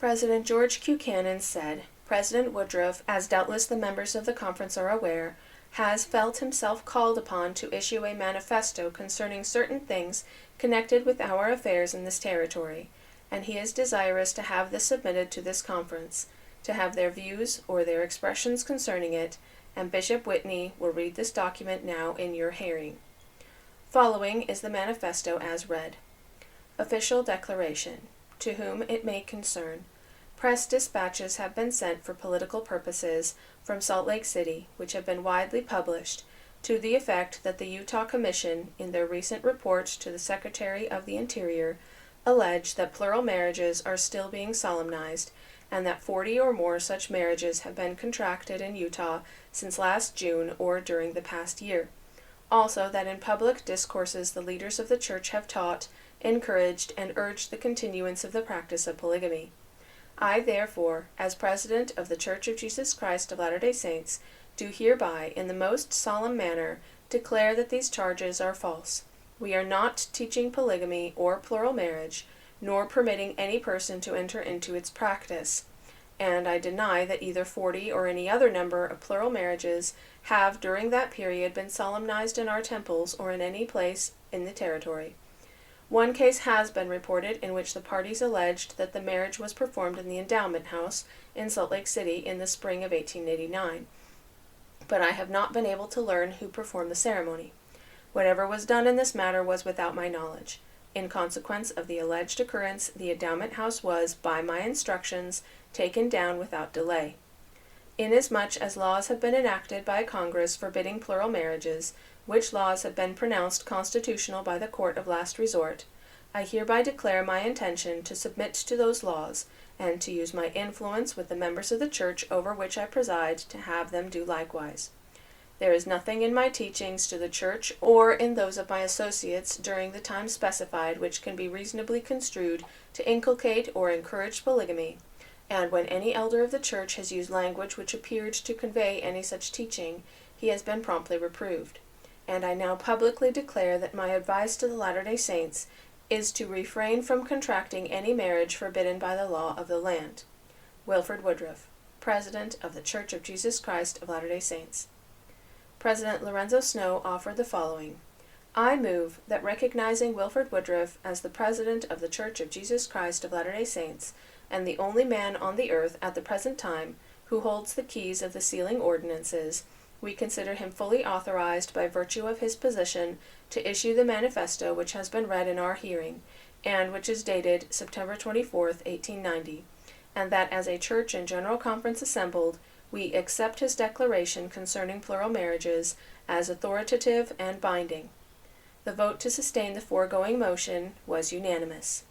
President George Q. Cannon said, President Woodruff, as doubtless the members of the conference are aware, has felt himself called upon to issue a manifesto concerning certain things connected with our affairs in this territory, and he is desirous to have this submitted to this conference, to have their views or their expressions concerning it, and Bishop Whitney will read this document now in your hearing. Following is the manifesto as read. Official Declaration. To whom it may concern. Press dispatches have been sent for political purposes from Salt Lake City, which have been widely published, to the effect that the Utah Commission, in their recent report to the Secretary of the Interior, allege that plural marriages are still being solemnized, and that 40 or more such marriages have been contracted in Utah since last June or during the past year. Also that in public discourses the leaders of the Church have taught, encouraged, and urged the continuance of the practice of polygamy. I, therefore, as President of the Church of Jesus Christ of Latter-day Saints, do hereby, in the most solemn manner, declare that these charges are false. We are not teaching polygamy or plural marriage, nor permitting any person to enter into its practice, and I deny that either 40 or any other number of plural marriages have during that period been solemnized in our temples or in any place in the territory. One case has been reported in which the parties alleged that the marriage was performed in the Endowment House in Salt Lake City in the spring of 1889, but I have not been able to learn who performed the ceremony. Whatever was done in this matter was without my knowledge. In consequence of the alleged occurrence, the Endowment House was, by my instructions, taken down without delay. Inasmuch as laws have been enacted by Congress forbidding plural marriages, which laws have been pronounced constitutional by the court of last resort, I hereby declare my intention to submit to those laws, and to use my influence with the members of the Church over which I preside to have them do likewise. There is nothing in my teachings to the Church or in those of my associates during the time specified which can be reasonably construed to inculcate or encourage polygamy, and when any elder of the Church has used language which appeared to convey any such teaching, he has been promptly reproved. And I now publicly declare that my advice to the Latter-day Saints is to refrain from contracting any marriage forbidden by the law of the land. Wilford Woodruff, President of the Church of Jesus Christ of Latter-day Saints. President Lorenzo Snow offered the following. I move that recognizing Wilford Woodruff as the President of the Church of Jesus Christ of Latter-day Saints, and the only man on the earth at the present time who holds the keys of the sealing ordinances, we consider him fully authorized by virtue of his position to issue the manifesto which has been read in our hearing, and which is dated September 24th, 1890, and that as a church and general conference assembled, we accept his declaration concerning plural marriages as authoritative and binding. The vote to sustain the foregoing motion was unanimous.